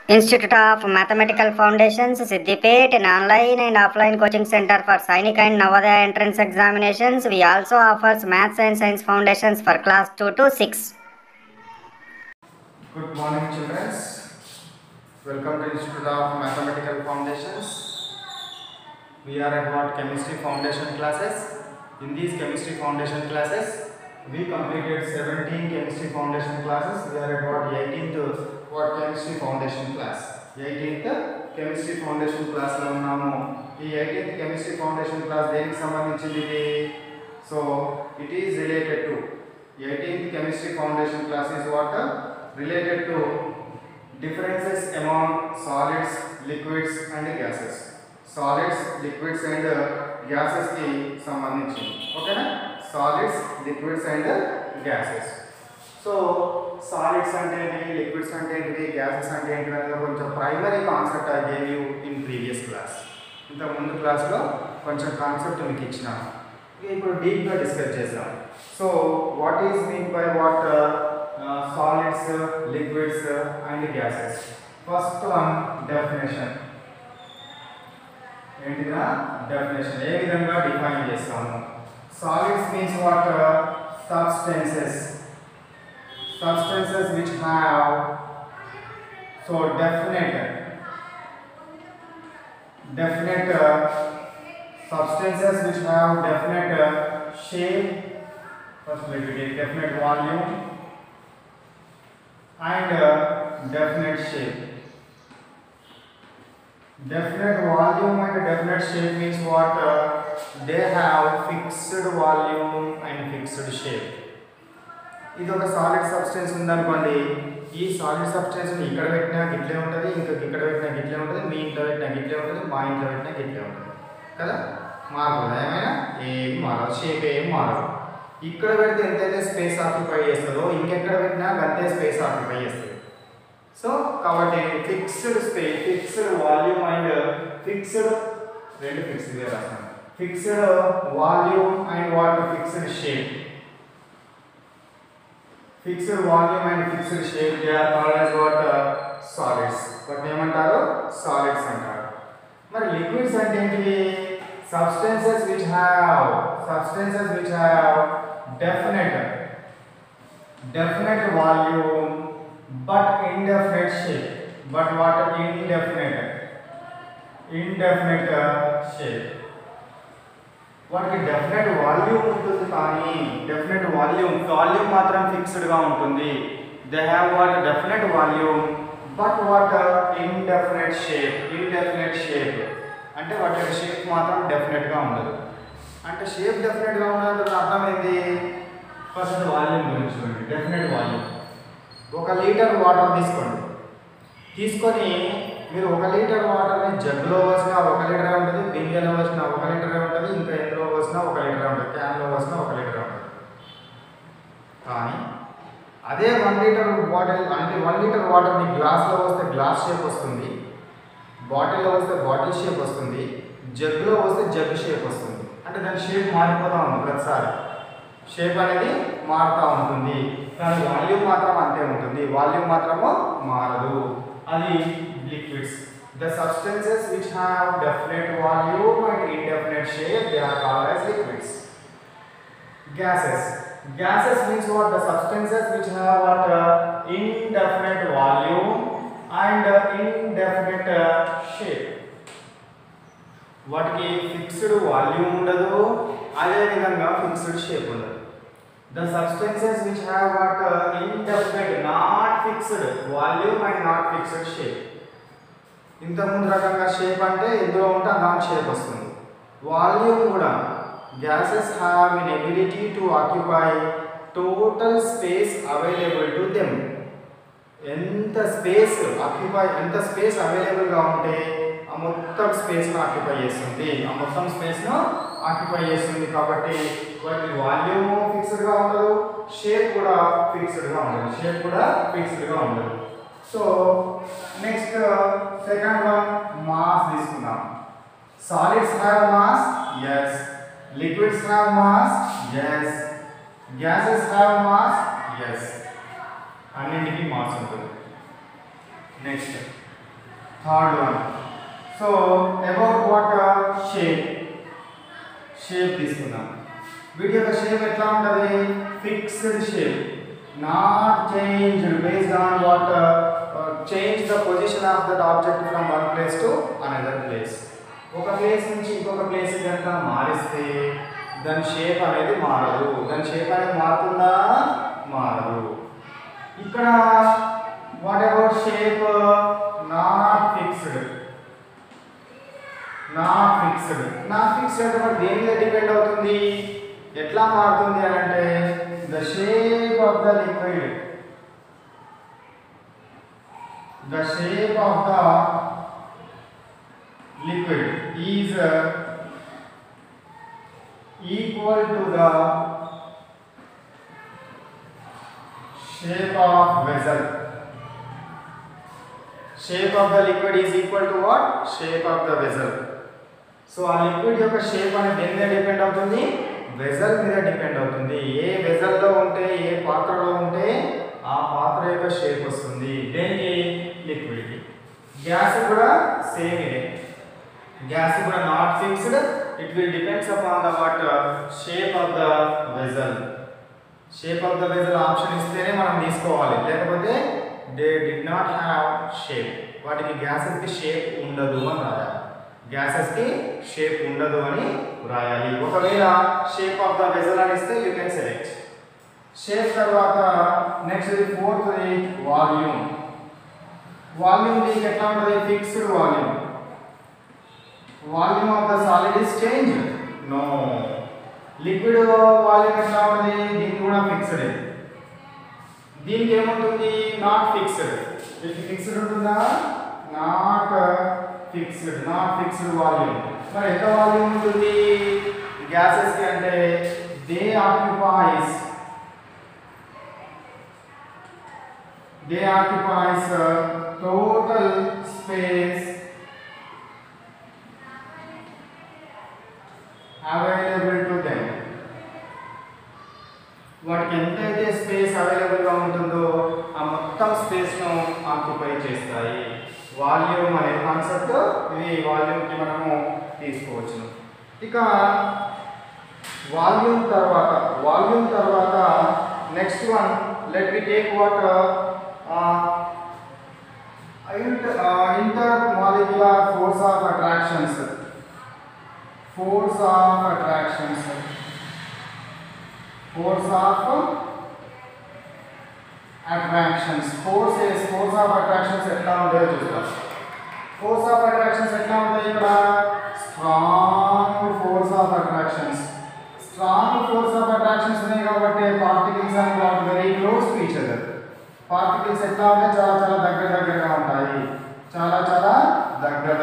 Institute of Mathematical Foundations, Siddipet, an online and offline coaching center for Sainik and Navodaya entrance examinations. We also offers Maths and Science Foundations for class 2 to 6. Good morning, children. Welcome to Institute of Mathematical Foundations. We are at what chemistry foundation classes. In these chemistry foundation classes, we completed 17 chemistry foundation classes. We are at what 18th what chemistry foundation class. 18th chemistry foundation class లో ఉన్నాము. ఈ 18th chemistry foundation class దేనికి సంబంధించింది ఇది? So it is related to 18th chemistry foundation class is what related to differences among solids, liquids and gases. Solids, liquids and gases की संबंधिंచింది. ఓకేనా? Solids, liquids and gases. So solids అంటే ఏంటి, liquids అంటే ఏంటి, gases అంటే ఏంటి అనేది కొంచెం primary concept I gave you in previous class. ఇంత ముందు క్లాస్లో కొంచెం కాన్సెప్ట్ మీకు ఇచ్చినాను. ఇప్పుడు డీప్గా డిస్కస్ చేద్దాం. So what is mean by what solids, liquids and gases. First one definition. ఏంటిదా డెఫినేషన్, ఏ విధంగా డిఫైన్ చేస్తాము? Solids means what? Substances which have definite substances which have definite shape. First let me take definite volume and definite shape. Definite volume and definite shape means what? They have fixed volume and fixed shape. ఇది ఒక solid substance ఉందనుకోండి, ఈ solid substance ఇక్కడ పెట్టినా గిట్లే ఉంటుంది, ఇంకా ఇక్కడ పెట్టినా గిట్లే ఉంటుంది, మీ ఇంట్లో పెట్టినా గిట్లే ఉంటుంది, మా ఇంట్లో పెట్టినా గిట్లే ఉంటుంది కదా. మారదు, ఏమైనా ఏం మారదు, షేప్ ఏం మారదు. ఇక్కడ పెడితే ఎంతైతే స్పేస్ ఆక్యుపై చేస్తుందో ఇంకెక్కడ పెట్టినా అంతే స్పేస్ ఆక్యుపై చేస్తుంది. సో కాబట్టి fixed space, fixed volume and fixed, రెండు ఫిక్స్డ్గా రాస్తాను. Fixed volume and what? Fixed shape. Fixed volume and fixed shape, they are called as what? Solids. What ఏమంటారు? Solids అంటారు. మరి లిక్విడ్స్ అంటే ఏంటివి? Substances which have definite volume but indefinite shape. But what? Indefinite shape. వాటికి definite volume ఉంటుంది, కానీ definite volume మాత్రం ఫిక్స్డ్గా ఉంటుంది. They have what? Definite volume but what? Indefinite shape అంటే వాటి యొక్క షేప్ మాత్రం డెఫినెట్గా ఉండదు. అంటే షేప్ డెఫినెట్గా ఉండదు అర్థమైంది. ఫస్ట్ వాల్యూమ్ గురించి చూడండి. డెఫినెట్ వాల్యూమ్, 1 లీటర్ వాటర్ తీసుకొని మీరు 1 లీటర్ వాటర్ని జగ్లో వచ్చినా 1 లీటరే ఉంటుంది, బిందెలో వచ్చినా 1 లీటరే ఉంటుంది, ఇంకా ఎందులో వచ్చినా 1 లీటరే ఉంటుంది, క్యాన్లో వచ్చినా 1 లీటరే ఉంటుంది. కానీ అదే 1 లీటర్ బాటిల్ అంటే 1 లీటర్ వాటర్ని గ్లాస్లో వస్తే గ్లాస్ షేప్ వస్తుంది, బాటిల్లో వస్తే బాటిల్ షేప్ వస్తుంది, జగ్లో వస్తే జగ్ షేప్ వస్తుంది. అంటే దాని షేప్ మారిపోతూ ఉంటుంది, ప్రతిసారి షేప్ అనేది మారుతూ ఉంటుంది. కానీ వాల్యూమ్ మాత్రం అంతే ఉంటుంది, వాల్యూమ్ మాత్రము మారదు. అది liquids. The substances which have definite volume and indefinite shape, they are called as liquids. Gases means what? The substances which have what? Indefinite volume and indefinite shape. వాటికి ఫిక్స్డ్ వాల్యూమ్ ఉండదు, అదే విధంగా fixed shape ఉండదు. The substances which have what? Indefinite, not fixed volume and not fixed shape. ఇంత ముందు రకంగా shape అంటే ఎందులో ఉంటే దాని షేప్ వస్తుంది. వాల్యూమ్ కూడా, gases have an ability to occupy total space available to them. ఎంత స్పేస్ అవైలబుల్గా ఉంటే ఆ మొత్తం స్పేస్ను ఆక్యుపై చేస్తుంది, కాబట్టి వాటి వాల్యూమ్ ఫిక్స్డ్గా ఉండదు, షేప్ కూడా ఫిక్స్డ్గా ఉండదు. So next second one, mass తీసుకుందాం. Solids have mass, yes. Liquids have mass, yes. Gases have mass, yes. అన్నింటికి మాస్ ఉంటుంది. Next third one. So about what shape తీసుకుందాం. వీటి యొక్క షేప్ ఎట్లా ఉంటుంది? Fixed shape, not changed based on what change the position of that object from one place to another place. ఒక place నుంచి ఇంకొక ప్లేస్ కనుక మారిస్తే దాని షేప్ అనేది మారదు. దాని షేప్ అనేది మారుతుందా? మారదు. ఇక్కడ what about shape? Not fixed. Not fixed అంటే మరి దేని మీద డిపెండ్ అవుతుంది? ఎట్లా మారుతుంది అని అంటే the shape of the liquid, is equal to the shape of vessel. Shape of the liquid is equal to what? Shape of the vessel. So ఆ లిక్విడ్ యొక్క షేప్ అనేది దేని మీద డిపెండ్ అవుతుంది? వెజల్ మీద డిపెండ్ అవుతుంది. ఏ వెజల్లో ఉంటే, ఏ పాత్రలో ఉంటే ఆ పాత్ర యొక్క షేప్ వస్తుంది. దేనికి? లిక్విడ్కి. గ్యాస్ కూడా సేమ్ ఇదే. గ్యాస్ కూడా not fixed, it will depends upon the what shape of the vessel. Shape of the vessel option ఇస్తేనే మనం తీసుకోవాలి, లేకపోతే they did not have shape. వాటికి గ్యాసెస్కి షేప్ ఉండదు అని రాయాలి. గ్యాసెస్కి షేప్ ఉండదు అని రాయాలి. ఒకవేళ షేప్ ఆఫ్ ద వెజల్ అని ఇస్తే యూ కెన్ సెలెక్ట్. షేప్ తర్వాత నెక్స్ట్ ఫోర్త్ వాల్యూమ్. వాల్యూమ్ దీనికి ఎట్లా ఉంటుంది? Fixed volume. Volume of the solid is change? No. Liquid volume ఎట్లా ఉంటుంది? దీనికి కూడా ఫిక్స్డ్. దీనికి ఏముంటుంది? Not fixed. దీనికి ఫిక్స్డ్ ఉంటుందా? Not fixed volume. మరి ఎంత వాల్యూమ్ ఉంటుంది గ్యాసెస్ కి అంటే they occupies total space available to them. వాటికి ఎంతైతే స్పేస్ అవైలబుల్గా ఉంటుందో ఆ మొత్తం స్పేస్ను ఆక్యుపై చేస్తాయి. వాల్యూమ్ అనే కాన్సెప్ట్ ఇది వాల్యూమ్కి మనము తీసుకోవచ్చు. ఇక వాల్యూమ్ తర్వాత next one let we take what intermolecular force of attractions. Force of attractions force of attractions ఎట్లా ఉంటాయో చూద్దాం. ఫోర్స్ ఆఫ్ అట్రాక్షన్స్ ఎట్లా ఉంటాయి? ఇక్కడ స్ట్రాంగ్ ఫోర్స్ ఆఫ్ అట్రాక్షన్స్ ఉన్నాయి కాబట్టి particles are not very close to each other. Particles ఎట్లా ఉంటాయి? చాలా దగ్గరగా ఉంటాయి.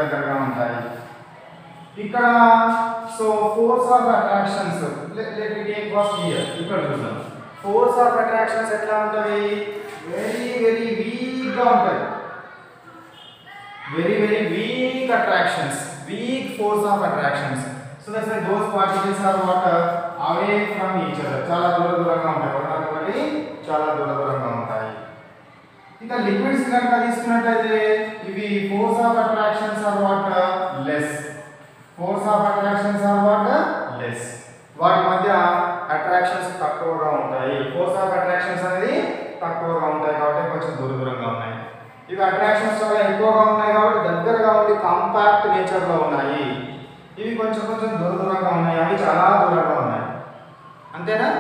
దగ్గరగా ఉంటాయి. ఇక్కడ so force of attractions let me take first here. ఇక్కడ చూద్దాం. ఫోర్స్ ఆఫ్ అట్రాక్షన్స్ ఎట్లా ఉంటాయి? వెరీ వీక్ గా ఉంటాయి. Very weak attractions, weak force of attractions. So that's why those particles are what away from each other. చాలా దూరంగా ఉంటాయి. ఒకటి చాలా దూరంగా ఉంటాయి. ఇక లిక్విడ్స్ కనుక తీసుకున్నట్లయితే ఇవి force of attractions are what less. వాటి మధ్య అట్రాక్షన్స్ తక్కువగా ఉంటాయి. ఫోర్స్ ఆఫ్ అట్రాక్షన్స్ అనేది తక్కువగా ఉంటాయి కాబట్టి కొంచెం దూరంగా ఉన్నాయి. ఇవి అట్రాక్షన్స్ చాలా ఎక్కువగా ఉన్నాయి కాబట్టి దగ్గరగా ఉండి కాంపాక్ట్ నేచర్లో ఉన్నాయి. ఇవి కొంచెం దూరంగా ఉన్నాయి. అవి చాలా దూరంగా ఉన్నాయి. అంతేనా?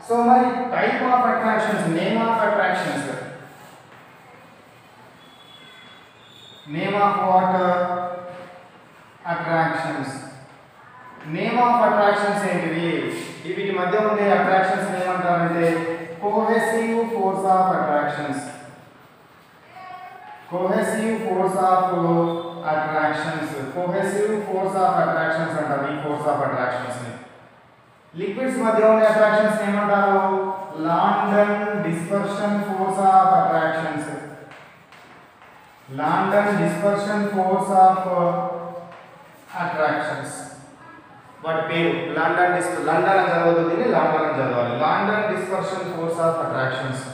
సో మరి type of attractions, name of attractions, name of what attractions. Name of attractions ఏంటివి? వీటి మధ్య ఉండే అట్రాక్షన్స్ ఏమంటారంటే cohesive force of attractions. Cohesive force of attractions అంటారు ఈ ఫోర్స్ ఆఫ్ అట్రాక్షన్స్ ని. లిక్విడ్స్ మధ్య ఉండే అట్రాక్షన్స్ ఏమంటారు? London dispersion force of attractions. వాటి పేరు లండన్ అని చదవద్దు, దీన్ని లాండన్ అని చదవాలి. London dispersion force of attractions.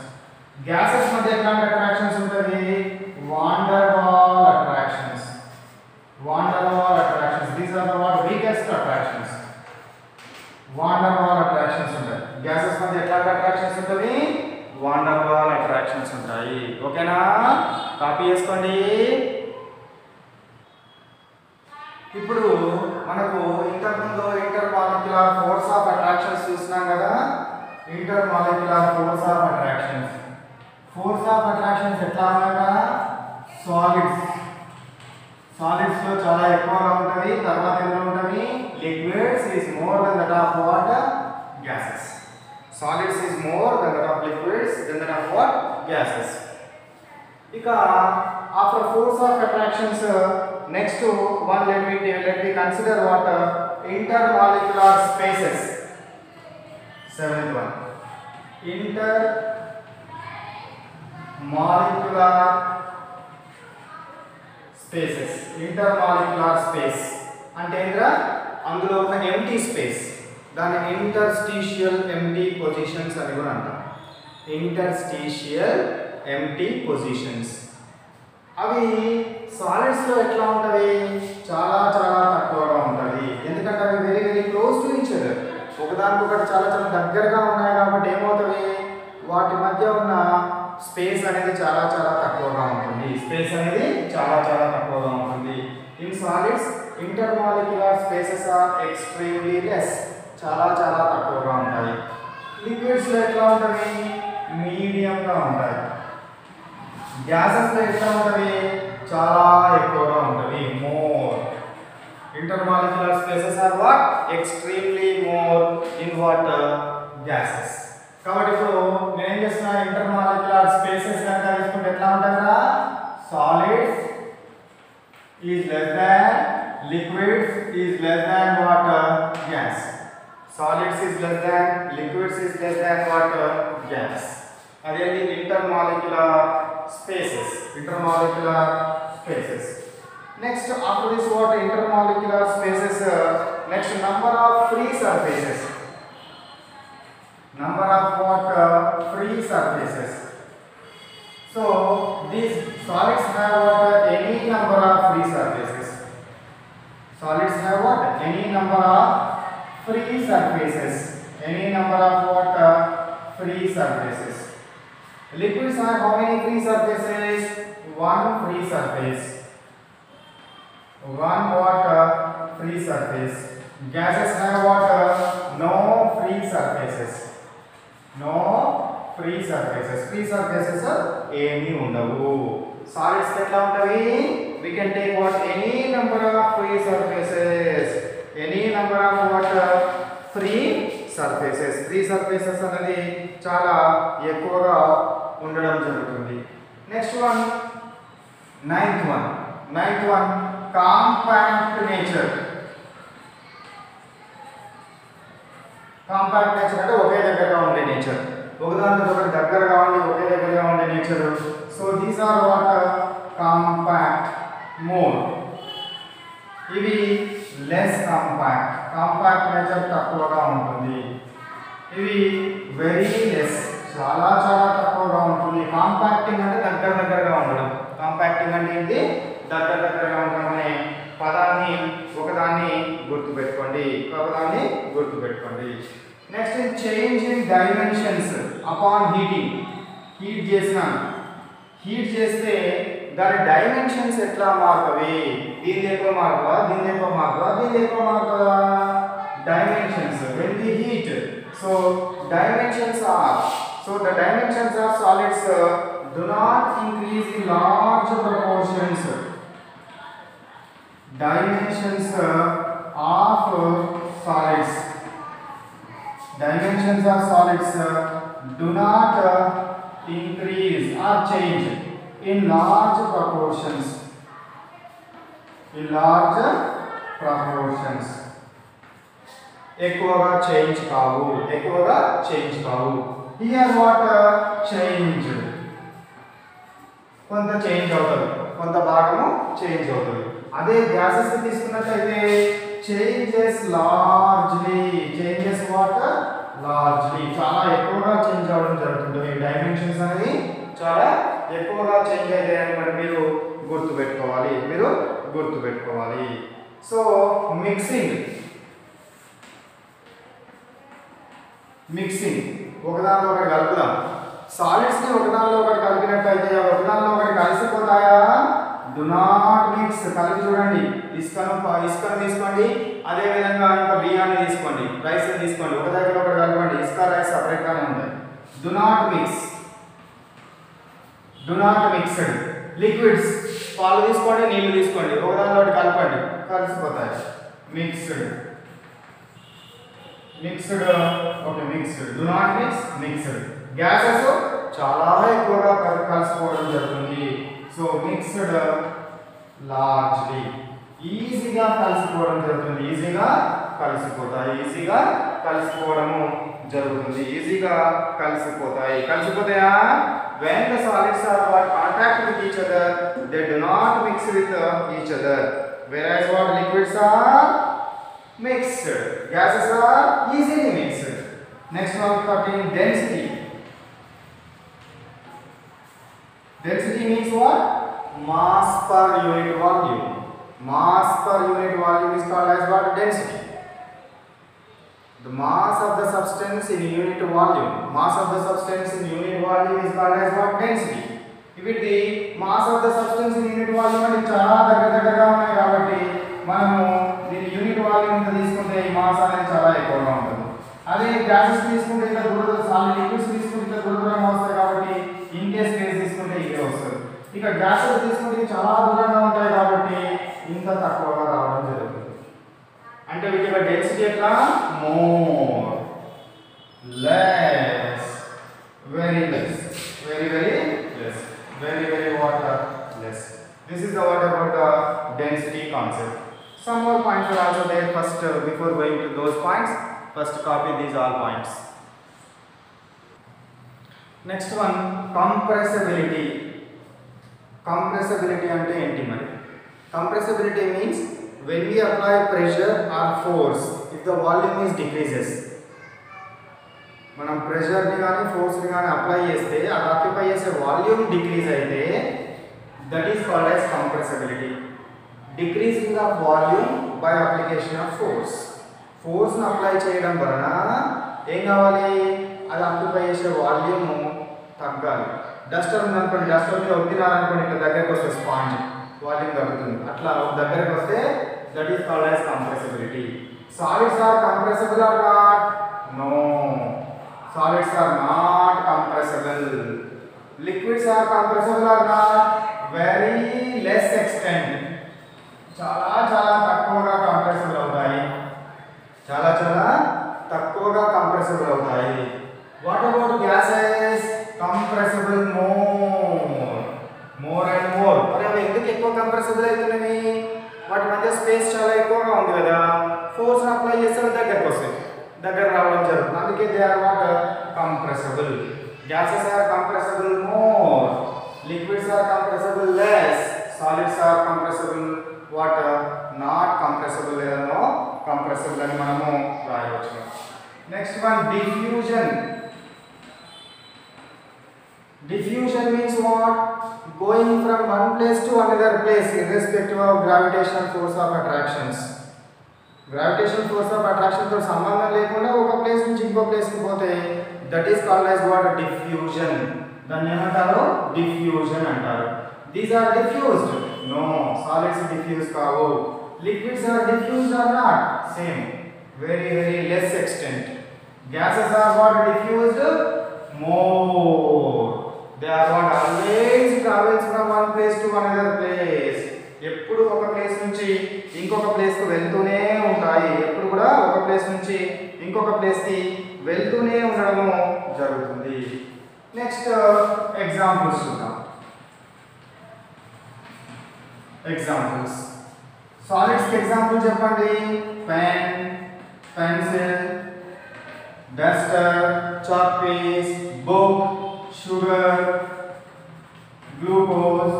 Gases మధ్య ఎట్లాంటి అట్రాక్షన్స్ ఉంటుంది? వాండర్ వాల్ అట్రాక్షన్స్. కాపీ చేసుకోండి. ఇప్పుడు మనకు ఇంతకుముందు inter molecular force of attractions చూసినాం కదా. Inter molecular force of attractions, force of attractions ఎట్లా ఉన్నాయా? సాలిడ్స్ లో చాలా ఎక్కువగా ఉంటుంది. తర్వాత ఎందులో ఉంటుంది? Liquids is more than that of water gases. Solids is more than that of liquids than that of what gases. ఇక after force of attractions next one let me consider what intermolecular spaces. Seventh one, intermolecular spaces. Intermolecular space అంటే ఏంద్రా? అందులో ఉన్న empty space, దాన్ని interstitial empty positions అని కూడా అంటాం. Interstitial empty positions అవి సాలిడ్స్ లో ఎట్లా ఉంటది? చాలా చాలా తక్కువగా ఉంటది. ఎందుకంటే అవి very very close to each other, ఒకదానికొకటి చాలా చాలా దగ్గరగా ఉన్నాయి కాబట్టి ఏమవుతుంది? వాటి మధ్య ఉన్న స్పేస్ అనేది చాలా చాలా తక్కువగా ఉంటుంది. స్పేస్ అనేది చాలా చాలా తక్కువగా ఉంటుంది. In solids intermolecular spaces are extremely less, చాలా చాలా తక్కువగా ఉంటాయి. లిక్విడ్స్ లో ఎట్లా ఉంటుంది? మీడియంగా ఉంటాయి. గ్యాసెస్ లో ఎట్లా ఉంటుంది? చాలా ఎక్కువగా ఉంటుంది. More. Intermolecular spaces are what? Extremely more in water gases. కాబట్టి ఇప్పుడు నేను ఏం చేస్తున్నా? ఇంటర్మాలిక్యులర్ స్పేసెస్ కనుక తీసుకుంటే ఎట్లా ఉంటారా? Solids is less than, liquids is less than water gas. Solids is less than, liquids is less than water gas. అదేంటి? Intermolecular spaces. Intermolecular spaces. Next, after this what? Intermolecular spaces. Next, number of free surfaces. Number of what? Free surfaces. So these solids have what? Any number of free surfaces. Solids have what? Any number of free surfaces. Any number of what? Free surfaces. Liquids have how many free surfaces? One free surface. One water free surface. Gases have water, no free surfaces. No free surfaces. Free surfaces are any undavu. Solids etla untavi? We can take what? Any number of free surfaces. Any number of water free surfaces. Free surfaces అనేది చాలా ఎక్కువగా ఉండడం జరుగుతుంది. Next one, ninth one compact nature. Compact nature అంటే ఒకే దగ్గరగా ఉండే nature, ఒకదానితో ఒకటి దగ్గరగా ఉండి ఒకే దగ్గరగా ఉండే nature. So these are what? Compact more. ఇవి లెస్ కాంపాక్ట్. కాంపాక్ట్ నేచర్ తక్కువగా ఉంటుంది. ఇవి వెరీ లెస్, చాలా చాలా తక్కువగా ఉంటుంది. కాంపాక్టింగ్ అంటే దగ్గరగా ఉండడం. కాంపాక్టింగ్ అంటే ఏంటి? దగ్గరగా ఉండడం అనే పదాన్ని ఒకదాన్ని గుర్తుపెట్టుకోండి. Next, change in dimensions upon heating. Heat చేస్తే దాని డైమెన్షన్స్ ఎట్లా మారుతాయి? దీని ఎక్కువ మారుతుందా, దీని ఎక్కువ మారుతుందా? Dimensions when we heat. So the dimensions of solids do not increase in large proportions. Dimensions of solids do not increase or change in large proportions. ఎక్కువగా చేంజ్ కావు. Here what? చేంజ్. కొంత చేంజ్ అవుతుంది, కొంత భాగము change అవుతుంది. అదే gases తీసుకున్నట్లయితే changes largely. చాలా ఎక్కువగా చేంజ్ అవ్వడం జరుగుతుంది. డైమెన్షన్స్ అనేది చాలా ఎక్కువగా చేంజ్ అవుతాయని మరి మీరు గుర్తుపెట్టుకోవాలి. సో మిక్సింగ్ ఒకదానిలో ఒకటి కలుపుదాం. సాలిడ్స్ ని ఒకదానిలో ఒకటి కలిపినట్లయితే ఒకదానిలో ఒకటి కలిసిపోతాయా? Do not mix. కలిపి చూడండి, ఇసుకను తీసుకోండి, అదే విధంగా ఇంకా బియ్యాన్ని తీసుకోండి, రైస్ తీసుకోండి, ఒక దగ్గర ఒకటి కలపండి. ఇసుక రైస్ సపరేట్ గానే ఉంటాయి. Do not mix, do not mixed. Liquids, పాలు తీసుకోండి, నీళ్లు తీసుకోండి, ఒక దానిలో ఒకటి కలపండి, కలిసిపోతాయి. Mixed, mixed, okay mixed. Do not mix, mixed. Gases చాలా ఎక్కువగా కలిసిపోవడం జరుగుతుంది. సో మిక్స్డ్ లార్జ్లీ, ఈజీగా కలిసిపోవడం జరుగుతుంది, ఈజీగా కలిసిపోతాయి, ఈజీగా కలిసిపోవడము జరుగుతుంది, ఈజీగా కలిసిపోతాయి. కలిసిపోతాయా? when the solids are what contact with each other, they do not mix with each other, whereas what liquids are mixed, gases are easily mixed. Next one, 13, density. Density means what? Mass per unit volume. Mass per unit volume is called as what? Density. The mass of the substance in unit volume. Mass of the substance in unit volume is called as what? Density. If it the mass of the substance in unit volume అంటే చాలా దగ్గరగా ఉన్నాయి కాబట్టి మనము దీని unit volume ఇంత తీసుకుంటే ఈ మాస్ అనేది చాలా ఎక్కువగా ఉంటుంది. అదే గ్యాసెస్ తీసుకుంటే ఇట్లా దూరం, సాలిడ్ లిక్విడ్స్ తీసుకుంటే ఇట్లా దూరంగా వస్తాయి కాబట్టి ఇన్ కేస్ స్పేస్ తీసుకుంటే ఇదే వస్తుంది. ఇక గ్యాసెస్ తీసుకుంటే చాలా దూరంగా ఉంటాయి కాబట్టి ఇంత తక్కువగా రావడం జరుగుతుంది. అంటే వీటి డెన్సిటీ ఎట్లా? More, less, very less, very very less, very very water less. This is the what about the density concept. Some more points are also there. First, before going to those points, first copy these all points. Next one, compressibility. Compressibility ante enti mari? Compressibility means when we apply pressure or force, if the volume is decreases. మనం pressure ని గాని force ని గాని apply చేస్తే అది occupy చేసే volume decrease అయితే that is called as compressibility. Decreasing of volume by application of force. Force ని అప్లై చేయడం వలన ఏం కావాలి? అది ఆక్యుపై చేసే వాల్యూమ్ తగ్గాలి. డస్టర్ ఉందనుకోండి, డస్టర్ మీద ఒత్తినారనుకోండి, ఇట్లా దగ్గరకు వస్తే స్పాంజ్ వాల్యూమ్ తగ్గుతుంది. అట్లా దగ్గరకు వస్తే that is called as compressibility. Solids are compressible or not? No, solids are not compressible. Liquids are compressible or not? Very less extent, చాలా చాలా తక్కువగా కంప్రెసిబుల్ అవుతాయి, చాలా చాలా తక్కువగా కంప్రెసిబుల్ అవుతాయి. What about gases? Compressible more, more and more. మరి అవి ఎందుకు ఎక్కువ కంప్రెసిబుల్ అవుతున్నవి? వాటి మధ్య స్పేస్ చాలా ఎక్కువగా ఉంది కదా, ఫోర్స్ అప్లై చేస్తే దగ్గరకు వస్తాయి, దగ్గర రావడం జరుగుతుంది. అందుకే they are what? Compressible. Gases are compressible more, liquids are compressible less, solids are compressible what? Not compressible లేదనో compressible అని మనము రాయవచ్చు. Next one, diffusion. Diffusion means what? Going from one place to another place irrespective of gravitational force of attractions. Gravitational force of attraction తో సంబంధం లేకుండా ఒక place నుంచి ఇంకో place కి పోతే that is called as what? Diffusion. దాన్ని ఏమంటారు? డిఫ్యూజన్ అంటారు. These are diffused? No, solids diffuse కావు. Liquids are diffused are not? Same, very very less extent. Gases are what? Diffused more. They are what? Always travels from one place to another place. ఎప్పుడు ఒక place నుంచి ఇంకొక place కు వెళ్తూనే ఉంటాయి, ఎప్పుడు కూడా ఒక ప్లేస్ నుంచి ఇంకొక ప్లేస్ కి వెళ్తూనే ఉండడము జరుగుతుంది. నెక్స్ట్ ఎగ్జాంపుల్స్ చూద్దాం. ఎగ్జాంపుల్స్, సాలిడ్స్ కి ఎగ్జాంపుల్ చెప్పండి. Pen, pencil, duster, chalk piece, book, sugar, glucose.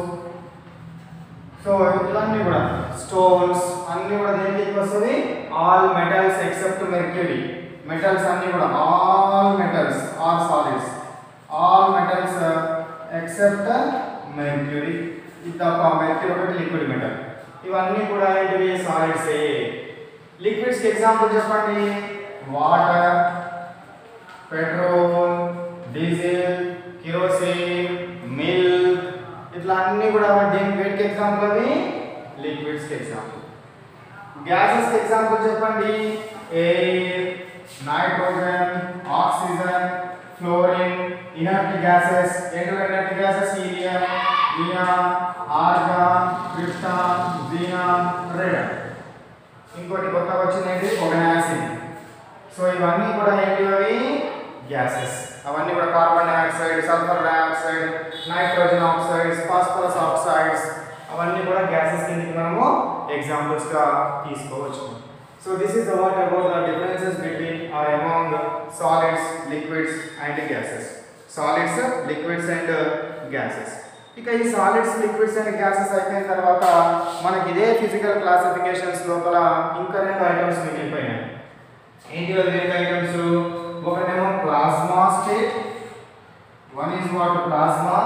So ఇవన్నీ కూడా స్టోన్స్ అన్నీ కూడా దేనికి వస్తుంది? All metals except mercury. Metals అన్నీ కూడా all metals are solids. All metals except mercury. ఇది తప్ప మెర్క్యూరీ ఒకటి లిక్విడ్ మెటల్. ఇవన్నీ కూడా ఏంటివి? సాలిడ్స్. లిక్విడ్స్ కి ఎగ్జాంపుల్ చెప్పండి. Water, petrol, diesel, kerosene, milk, ఇట్లా ఇట్లా అన్ని కూడా దేనికి వేటికి ఎగ్జాంపుల్ అవి లిక్విడ్స్ కి ఎగ్జాంపుల్. గ్యాసెస్ కి ఎగ్జాంపుల్ చెప్పండి. Air, nitrogen, oxygen, fluorine. Inert gases ఏంటంటే inert gases helium, neon, argon, krypton, xenon, radon. ఇంకోటి కొత్తగా వచ్చింది ఒక యాసిడ్. సో ఇవన్నీ కూడా ఏంటివి గ్యాసెస్. అవన్నీ కూడా carbon dioxide, sulphur dioxide, nitrogen oxides, phosphorus oxides అవన్నీ కూడా గ్యాసెస్ కిందకి మనము ఎగ్జాంపుల్స్ గా తీసుకోవచ్చు. So this is what about the differences between or among solids, liquids and gases. Solids, liquids and gases. ఇక ఈ సాలిడ్స్, లిక్విడ్స్ అండ్ గ్యాసెస్ అయిపోయిన తర్వాత మనకి ఇదే ఫిజికల్ క్లాసిఫికేషన్స్ లోపల ఇంకా రెండు ఐటమ్స్ మిగిలిపోయినాయి. ఏంటి అవి రెండు ఐటమ్స్? ఒకటేమో plasma state, one is what plasma,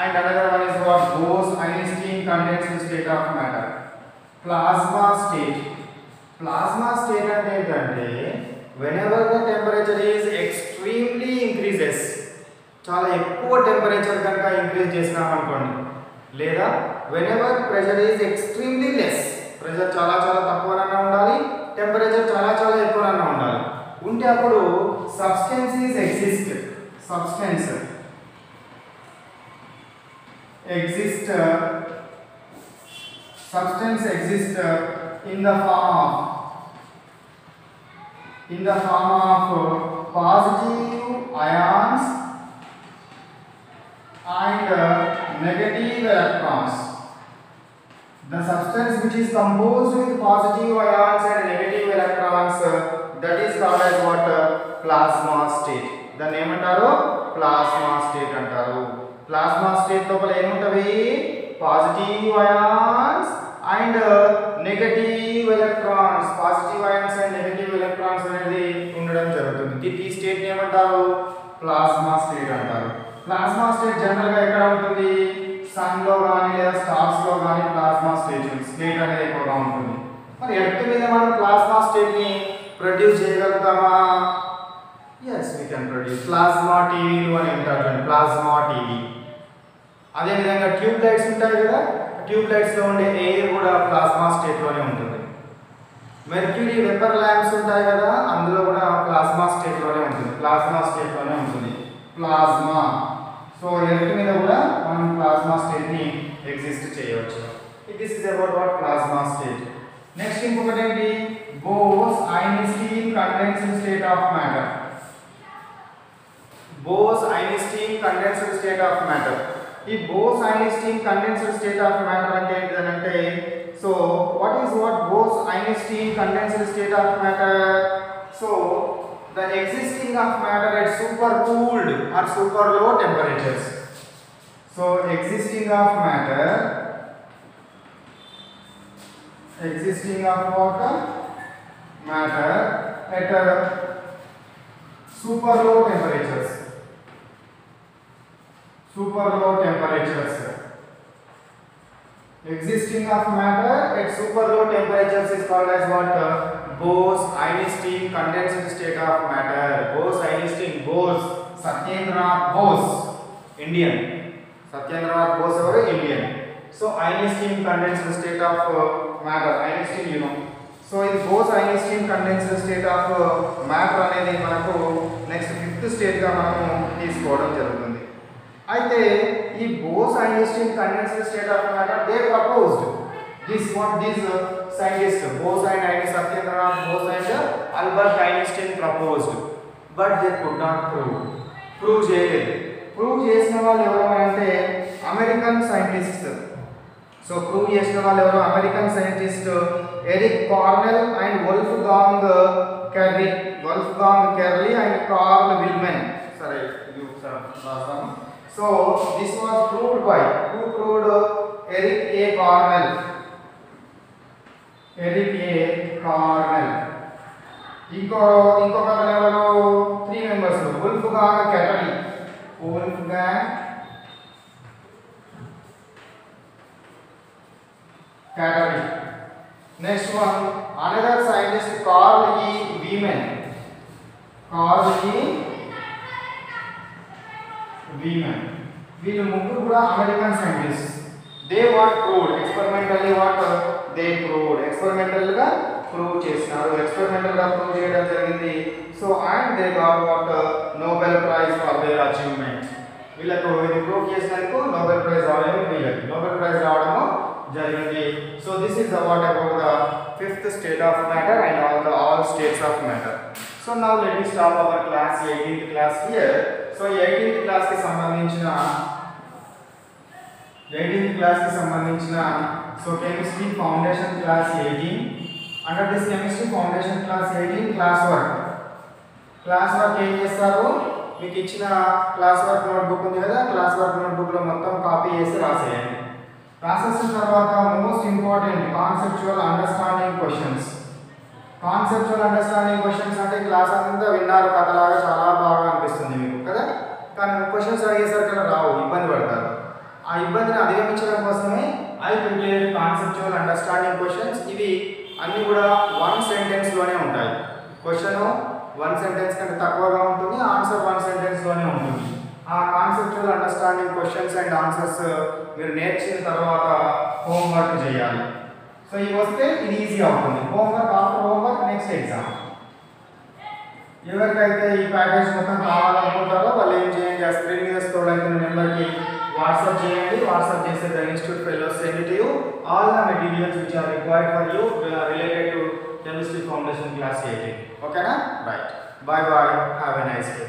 and another one is what Bose Einstein condensed state of matter. Plasma state. Plasma state అంటే ఏంటంటే whenever the temperature is extremely increases, చాలా ఎక్కువ టెంపరేచర్ కనుక ఇంక్రీజ్ చేసినామనుకోండి, లేదా whenever pressure is extremely less, pressure చాలా చాలా తక్కువనన్నా ఉండాలి, టెంపరేచర్ చాలా చాలా ఎక్కువనన్నా ఉండాలి, ఉంటే అప్పుడు substance is exist. Substance exist, substance exist in the form of positive ions and negative electrons. The substance which is composed with positive ions and negative electrons, that is called as what? Plasma state. దాన్ని ఏమంటారు? Plasma state అంటారు. Plasma state లోపల ఏముంటవి? Positive ions and negative electrons. Positive ions and negative electrons అనేది ఉండడం జరుగుతుంది. ఈ state ని ఏమంటారు? ప్లాస్మా స్టేట్ అంటారు. ప్లాస్మా స్టేట్ జనరల్ గా ఎక్కడ ఉంటుంది? సన్ లో గానీ లేదా స్టార్స్ లో గానీ ప్లాస్మా స్టేట్ అనేది ఎక్కువగా ఉంటుంది. మరి ఎర్త్ మీద మనం ప్లాస్మా స్టేట్ ని ప్రొడ్యూస్ చేయగలుగుతామా? yes we can produce. Plasma టీవీలు అని అంటారు. Plasma TV. అదే విధంగా ట్యూబ్ లైట్స్ ఉంటాయి కదా, ట్యూబ్ లైట్స్ లో ఉండే ఎయిర్ కూడా ప్లాస్మా స్టేట్ లోనే ఉంటుంది. మెర్క్యూరీ వేపర్ ల్యాంప్స్ ఉంటాయి కదా, అందులో కూడా ప్లాస్మా స్టేట్ లోనే ఉంటుంది. ప్లాస్మా స్టేట్ లోనే ఉంటుంది ప్లాస్మా. సో ఎర్త్ మీద కూడా మనం ప్లాస్మా స్టేట్ ని ఎగ్జిస్ట్ చేయవచ్చు. This is about what plasma state. Next ఇంకొకటి ఏంటి? Bose Einstein condensed state of matter. Bose Einstein condensed state of matter. ఈ Bose Einstein condensed state of matter అంటే ఏంటంటే, so what is what Bose Einstein condensed state of matter? So the existing of matter at super cooled or super low temperatures. So existing of matter, existing of what? Matter at super low temperatures. Super low temperatures. Existing of matter at super low temperatures is called as what? Bose-Einstein condensed state of matter. Bose-Einstein, Bose, Satyendranath Bose, Indian. Satyendranath Bose or Indian. So Einstein condensed state of matter. Einstein, you know. So in Bose-Einstein condensed state of matter అనేది మనకు next fifth state గా మనము తీసుకోవడం జరుగుతుంది. అయితే ఈ Bose-Einstein condensed state of matter they proposed this what these scientists Bose and Satyendranath Bose and Albert Einstein proposed, but they could not prove చేయలేదు. Prove చేసిన వాళ్ళు ఎవరు అంటే అమెరికన్ సైంటిస్ట్స్. సో ప్రూవ్ చేసిన వాళ్ళు ఎవరు? American scientist Eric Cornell and Wolfgang Ketterle and Carl Wieman. సరే ఇది ఒకసారి రాస్తాను. So this was proved by who proved? Eric A Cornell. Eric A Cornell. ఇంకొక ఎవరు? 3 members. Wolfgang Ketterle. Wolfgang Ketterle. Next one another scientist Carl E Wieman. Carl E Wieman. వీళ్ళు ముగ్గురు కూడా American scientist. They what proved experimentally what they proved experimental గా prove చేసినారు, experimental గా prove చేయడం జరిగింది. So and they got what Nobel prize for their achievement. వీళ్ళకు ఇది ప్రూవ్ చేసినందుకు నోబెల్ ప్రైజ్ రావడం, వీళ్ళకి నోబెల్ ప్రైజ్ రావడము జరిగింది. So this is what about the fifth state of matter and all states of matter. So now let me start our class 18th class here. So 18th class కి సంబంధించిన so chemistry foundation class 18. Under this chemistry foundation class 18 class work ఏం చేస్తారు, మీకు ఇచ్చిన class work notebook ఉంది కదా, class work notebook లో మొత్తం కాపీ చేసి రాసేయండి. రాసేసిన తర్వాత most important conceptual understanding questions. Conceptual understanding questions అంటే క్లాస్ అంతా విన్నారు కథలాగా, చాలా బాగా అనిపిస్తుంది మీకు కదా, కానీ క్వశ్చన్స్ అడిగేసరికి రావు, ఇబ్బంది పడతారు. ఆ ఇబ్బందిని అధిగమించడం కోసమే I prepare conceptual understanding questions. ఇవి అన్నీ కూడా 1 sentence లోనే ఉంటాయి. క్వశ్చన్ 1 sentence కంటే తక్కువగా ఉంటుంది, ఆన్సర్ 1 sentence లోనే ఉంటుంది. ఆ conceptual understanding questions and answers మీరు నేర్చిన తర్వాత హోంవర్క్ చేయాలి. సో ఇవి వస్తే ఇది ఈజీ అవుతుంది. Homework after homework next exam. ఎవరికైతే ఈ ప్యాకేజ్ మొత్తం కావాలనుకుంటారో వాళ్ళు ఏం చేయండి, ఆ స్క్రీన్ మీద స్క్రోల్ అవుతున్న నెంబర్కి వాట్సాప్ చేయండి. వాట్సాప్ చేస్తే the institute fellows send to you all the materials which are required for you related to chemistry foundation class 18. ఓకేనా? Right. Bye bye. Have a nice day.